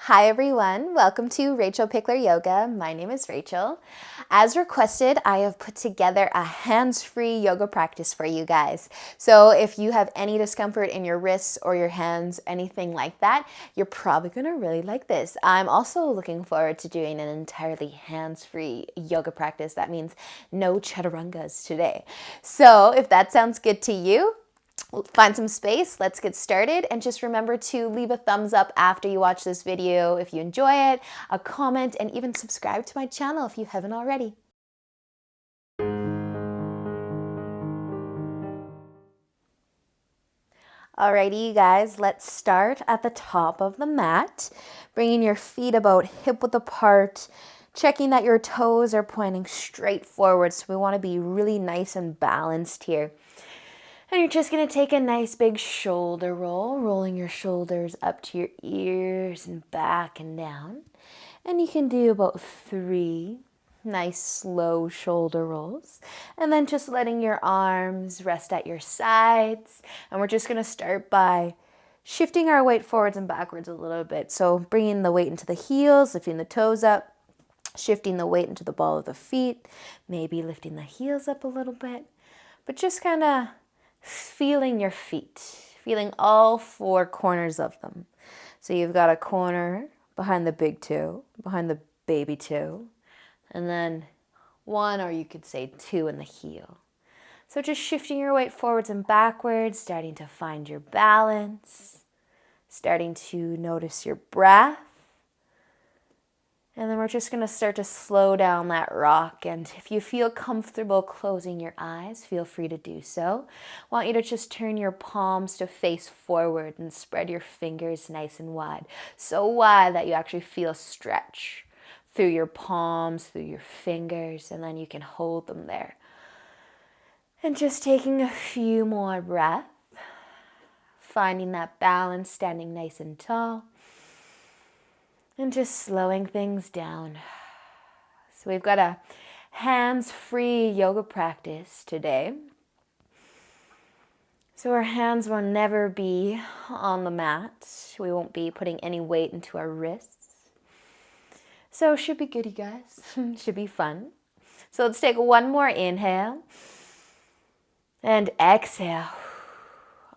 Hi everyone, welcome to Rachel Pichler Yoga. My name is Rachel. As requested, I have put together a hands-free yoga practice for you guys. So if you have any discomfort in your wrists or your hands, anything like that, you're probably going to really like this. I'm also looking forward to doing an entirely hands-free yoga practice. That means no chaturangas today. So if that sounds good to you, find some space, let's get started, and just remember to leave a thumbs up after you watch this video if you enjoy it, a comment, and even subscribe to my channel if you haven't already. Alrighty, you guys, let's start at the top of the mat, bringing your feet about hip-width apart, checking that your toes are pointing straight forward, so we want to be really nice and balanced here. And you're just going to take a nice big shoulder roll, rolling your shoulders up to your ears and back and down. And you can do about 3 nice slow shoulder rolls. And then just letting your arms rest at your sides. And we're just going to start by shifting our weight forwards and backwards a little bit. So bringing the weight into the heels, lifting the toes up, shifting the weight into the ball of the feet, maybe lifting the heels up a little bit. But just kind of feeling your feet, feeling all 4 corners of them. So you've got a corner behind the big toe, behind the baby toe, and then 1, or you could say 2 in the heel. So just shifting your weight forwards and backwards, starting to find your balance, starting to notice your breath. And then we're just going to start to slow down that rock. And if you feel comfortable closing your eyes, feel free to do so. I want you to just turn your palms to face forward and spread your fingers nice and wide. So wide that you actually feel stretch through your palms, through your fingers, and then you can hold them there. And just taking a few more breaths, finding that balance, standing nice and tall. And just slowing things down. So we've got a hands-free yoga practice today. So our hands will never be on the mat. We won't be putting any weight into our wrists. So it should be good, you guys. Should be fun. So let's take one more inhale. And exhale.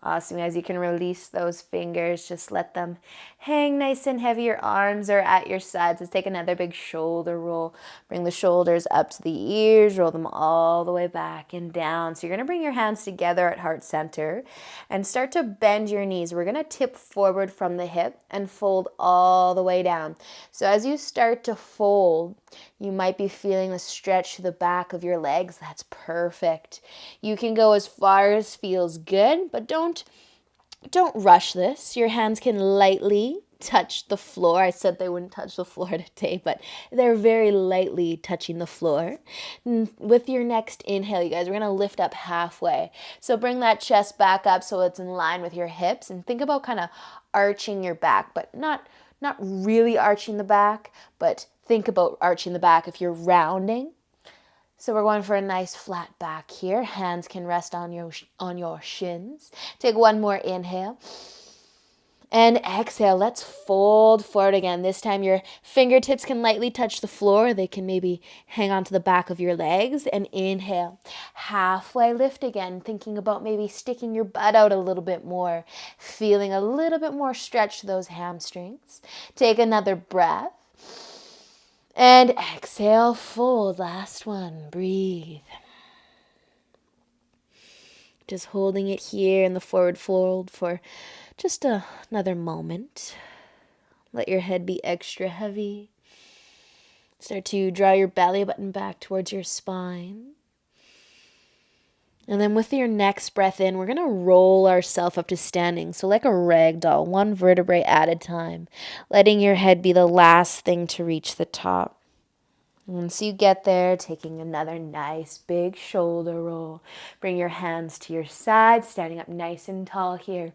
Awesome, guys. You can release those fingers. Just let them hang nice and heavy. Your arms are at your sides. Let's take another big shoulder roll. Bring the shoulders up to the ears. Roll them all the way back and down. So you're going to bring your hands together at heart center and start to bend your knees. We're going to tip forward from the hip and fold all the way down. So as you start to fold, you might be feeling a stretch to the back of your legs. That's perfect. You can go as far as feels good, but don't rush this. Your hands can lightly touch the floor. I said they wouldn't touch the floor today, but they're very lightly touching the floor. And with your next inhale, you guys, we're going to lift up halfway. So bring that chest back up so it's in line with your hips, and think about kind of arching your back, but not really arching the back, but think about arching the back if you're rounding. So we're going for a nice flat back here. Hands can rest on your shins. Take one more inhale. And exhale. Let's fold forward again. This time your fingertips can lightly touch the floor. They can maybe hang onto the back of your legs. And inhale. Halfway lift again. Thinking about maybe sticking your butt out a little bit more. Feeling a little bit more stretch to those hamstrings. Take another breath. And exhale, fold. Last one. Breathe. Just holding it here in the forward fold for just another moment. Let your head be extra heavy. Start to draw your belly button back towards your spine. And then with your next breath in, we're going to roll ourselves up to standing. So like a rag doll, 1 vertebrae at a time. Letting your head be the last thing to reach the top. Once you get there, taking another nice big shoulder roll. Bring your hands to your sides, standing up nice and tall here.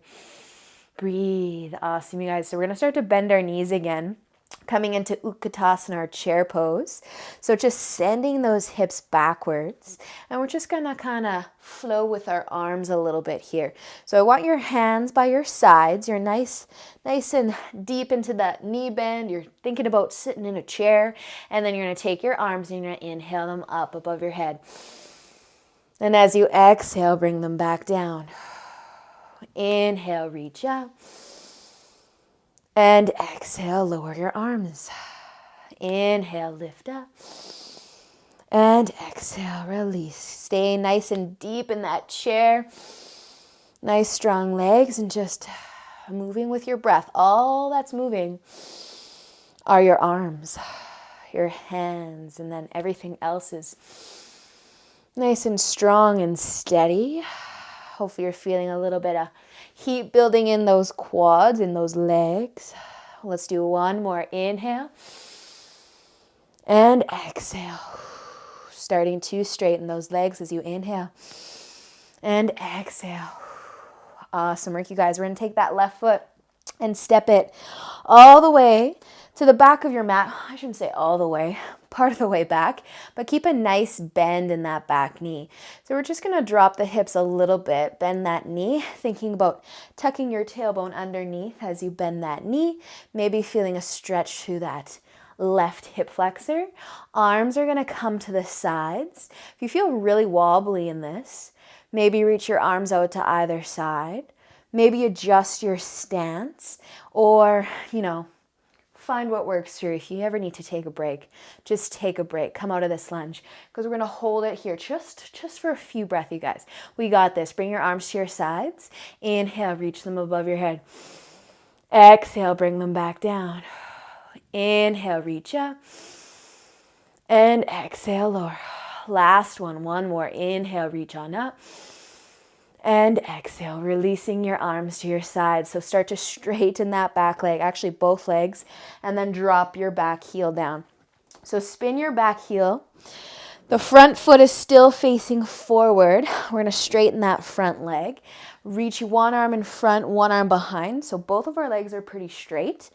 Breathe. Awesome, you guys. So we're going to start to bend our knees again. coming into Utkatasana, our chair pose. So just sending those hips backwards. And we're just going to kind of flow with our arms a little bit here. So I want your hands by your sides. You're nice and deep into that knee bend. You're thinking about sitting in a chair. And then you're going to take your arms and you're going to inhale them up above your head. And as you exhale, bring them back down. Inhale, reach up. And exhale, lower your arms. Inhale, lift up. And exhale, release. Stay nice and deep in that chair. Nice strong legs and just moving with your breath. All that's moving are your arms, your hands, and then everything else is nice and strong and steady. Hopefully you're feeling a little bit of heat building in those quads, in those legs. Let's do one more. Inhale. And exhale. Starting to straighten those legs as you inhale. And exhale. Awesome work, you guys. We're going to take that left foot and step it all the way to the back of your mat. I shouldn't say all the way, part of the way back, but keep a nice bend in that back knee. So we're just going to drop the hips a little bit, bend that knee, thinking about tucking your tailbone underneath as you bend that knee, maybe feeling a stretch through that left hip flexor. Arms are going to come to the sides. If you feel really wobbly in this, maybe reach your arms out to either side. Maybe adjust your stance or, find what works for you. If you ever need to take a break, just take a break. Come out of this lunge because we're going to hold it here just for a few breaths, you guys. We got this. Bring your arms to your sides. Inhale, reach them above your head. Exhale, bring them back down. Inhale, reach up. And exhale, lower. Last one more. Inhale, reach on up. And exhale, releasing your arms to your sides. So start to straighten that back leg, actually both legs, and then drop your back heel down. So spin your back heel. The front foot is still facing forward. We're going to straighten that front leg. Reach one arm in front, one arm behind. So both of our legs are pretty straight.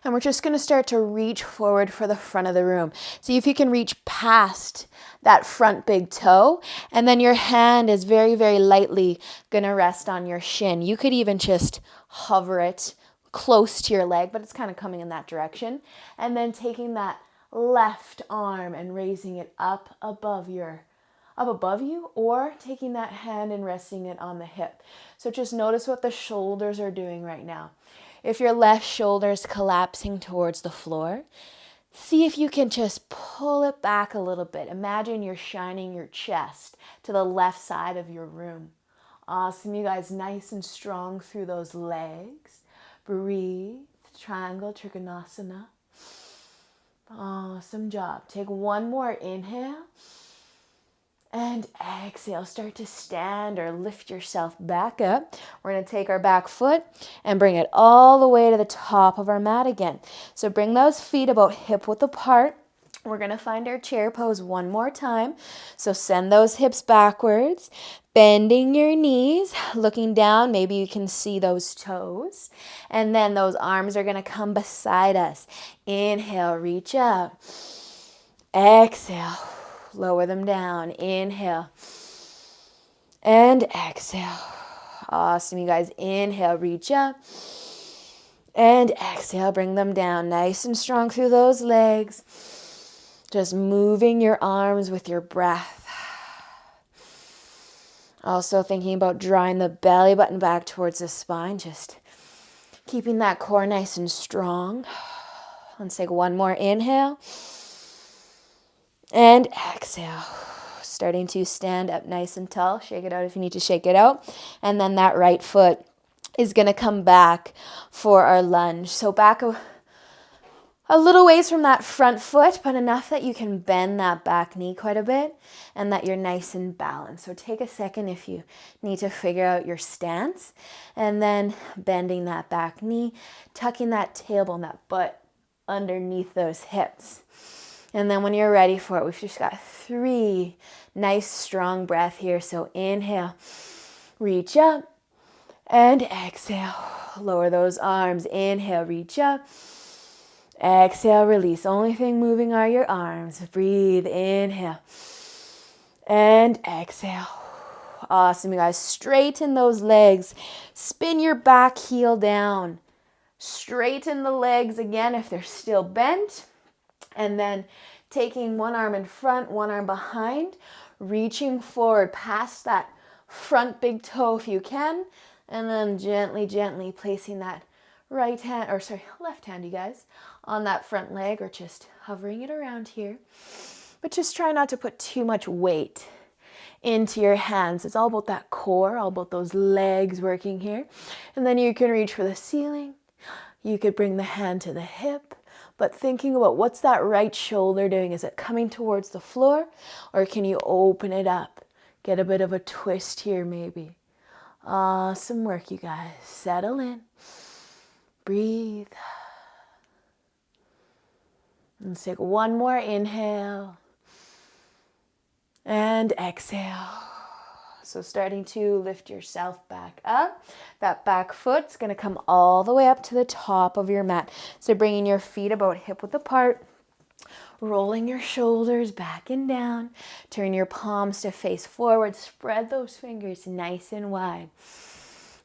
And we're just going to start to reach forward for the front of the room. See if you can reach past that front big toe. And then your hand is very, very lightly going to rest on your shin. You could even just hover it close to your leg, but it's kind of coming in that direction. And then taking that left arm and raising it up above you, or taking that hand and resting it on the hip. So just notice what the shoulders are doing right now. If your left shoulder is collapsing towards the floor, see if you can just pull it back a little bit. Imagine you're shining your chest to the left side of your room. Awesome, you guys, nice and strong through those legs. Breathe, triangle, trikonasana. Awesome job. Take one more inhale. And exhale, start to stand or lift yourself back up. We're going to take our back foot and bring it all the way to the top of our mat again. So bring those feet about hip width apart. We're going to find our chair pose one more time. So send those hips backwards, bending your knees, looking down. Maybe you can see those toes. And then those arms are going to come beside us. Inhale, reach up. Exhale. Lower them down. Inhale. And exhale. Awesome, you guys. Inhale, reach up. And exhale, bring them down. Nice and strong through those legs. Just moving your arms with your breath. Also thinking about drawing the belly button back towards the spine. Just keeping that core nice and strong. Let's take one more inhale. And exhale, starting to stand up nice and tall. Shake it out if you need to shake it out. And then that right foot is going to come back for our lunge. So back a little ways from that front foot, but enough that you can bend that back knee quite a bit and that you're nice and balanced. So take a second if you need to figure out your stance, and then bending that back knee, tucking that tailbone, that butt underneath those hips. And then when you're ready for it, we've just got 3 nice strong breaths here. So inhale, reach up, and exhale. Lower those arms. Inhale, reach up, Exhale, release. Only thing moving are your arms. Breathe, inhale. And exhale. Awesome, you guys. Straighten those legs. Spin your back heel down. Straighten the legs again if they're still bent. And then taking one arm in front, one arm behind, reaching forward past that front big toe if you can, and then gently, gently placing that left hand, you guys, on that front leg, or just hovering it around here. But just try not to put too much weight into your hands. It's all about that core, all about those legs working here. And then you can reach for the ceiling. You could bring the hand to the hip, but thinking about what's that right shoulder doing? Is it coming towards the floor, or can you open it up? Get a bit of a twist here maybe. Awesome work, you guys. Settle in. Breathe. Let's take one more inhale. And exhale. So starting to lift yourself back up. That back foot's going to come all the way up to the top of your mat. So bringing your feet about hip width apart. Rolling your shoulders back and down. Turn your palms to face forward. Spread those fingers nice and wide.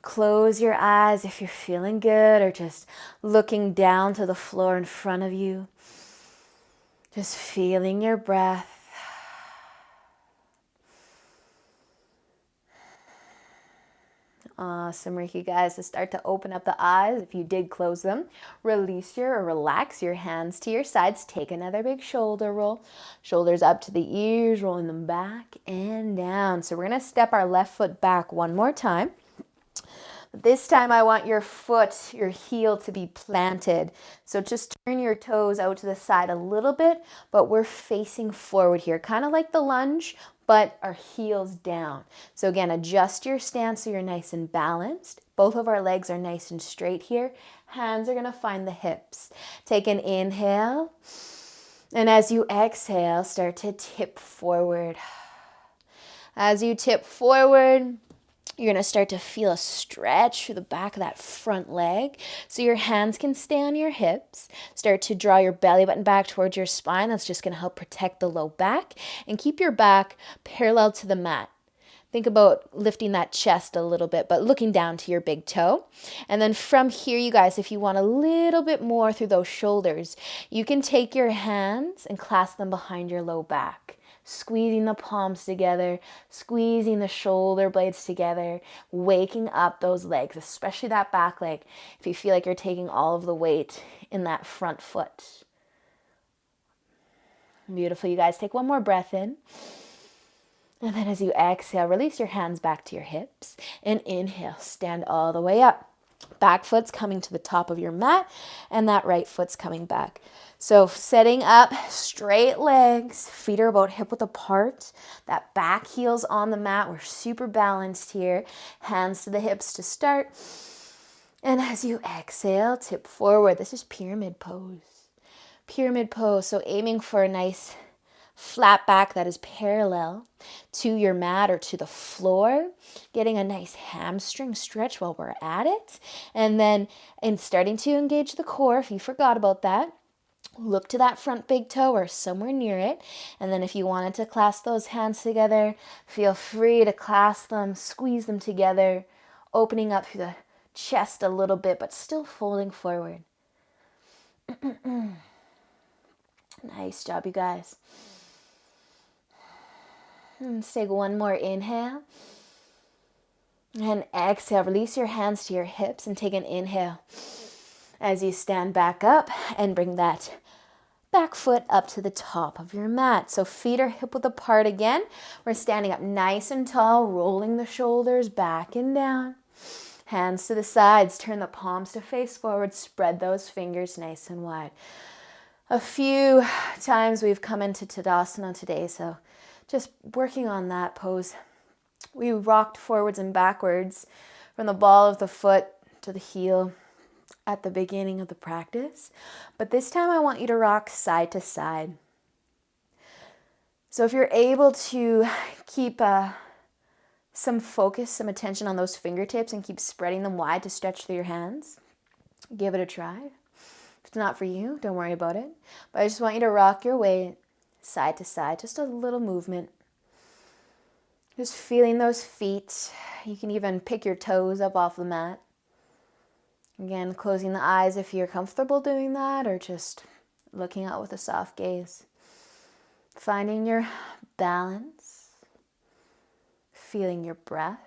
Close your eyes if you're feeling good, or just looking down to the floor in front of you. Just feeling your breath. Awesome work, you guys. To start to open up the eyes, if you did close them, relax your hands to your sides. Take another big shoulder roll. Shoulders up to the ears, rolling them back and down. So we're going to step our left foot back one more time. This time I want your heel to be planted. So just turn your toes out to the side a little bit, but we're facing forward here, kind of like the lunge, but our heels down. So again, adjust your stance so you're nice and balanced. Both of our legs are nice and straight here. Hands are going to find the hips. Take an inhale. And as you exhale, start to tip forward. As you tip forward, you're going to start to feel a stretch through the back of that front leg. So your hands can stay on your hips. Start to draw your belly button back towards your spine. That's just going to help protect the low back. And keep your back parallel to the mat. Think about lifting that chest a little bit, but looking down to your big toe. And then from here, you guys, if you want a little bit more through those shoulders, you can take your hands and clasp them behind your low back. Squeezing the palms together, squeezing the shoulder blades together, waking up those legs, especially that back leg, if you feel like you're taking all of the weight in that front foot. Beautiful, you guys. Take one more breath in. And then as you exhale, release your hands back to your hips. And inhale, stand all the way up. Back foot's coming to the top of your mat, and that right foot's coming back. So setting up straight legs, feet are about hip width apart. That back heel's on the mat. We're super balanced here. Hands to the hips to start. And as you exhale, tip forward. This is pyramid pose. Pyramid pose, so aiming for a nice flat back that is parallel to your mat or to the floor, getting a nice hamstring stretch while we're at it. And then starting to engage the core, if you forgot about that, look to that front big toe or somewhere near it. And then if you wanted to clasp those hands together, feel free to clasp them, squeeze them together, opening up through the chest a little bit, but still folding forward. Nice job, you guys. Let's take one more inhale. And exhale, release your hands to your hips and take an inhale as you stand back up and bring that back foot up to the top of your mat. So feet are hip width apart again. We're standing up nice and tall, rolling the shoulders back and down. Hands to the sides, turn the palms to face forward, spread those fingers nice and wide. A few times we've come into Tadasana today, so just working on that pose. We rocked forwards and backwards from the ball of the foot to the heel at the beginning of the practice. But this time I want you to rock side to side. So if you're able to keep some focus, some attention on those fingertips and keep spreading them wide to stretch through your hands, give it a try. If it's not for you, don't worry about it. But I just want you to rock your weight side to side, just a little movement. Just feeling those feet. You can even pick your toes up off the mat. Again, closing the eyes if you're comfortable doing that, or just looking out with a soft gaze. Finding your balance. Feeling your breath.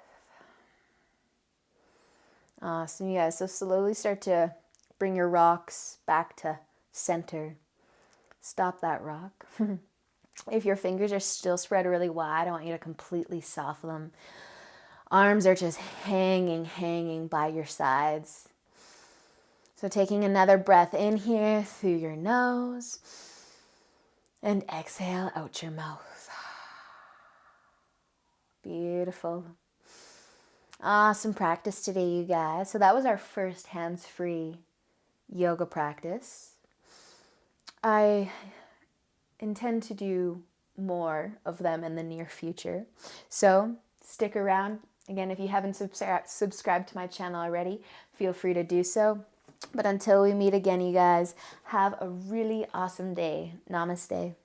Awesome, yeah, so slowly start to bring your rocks back to center. Stop that rock. If your fingers are still spread really wide, I want you to completely soften them. Arms are just hanging by your sides. So taking another breath in here through your nose and exhale out your mouth. Beautiful. Awesome practice today, you guys. So that was our first hands-free yoga practice. I intend to do more of them in the near future. So stick around. Again, if you haven't subscribed to my channel already, feel free to do so. But until we meet again, you guys, have a really awesome day. Namaste.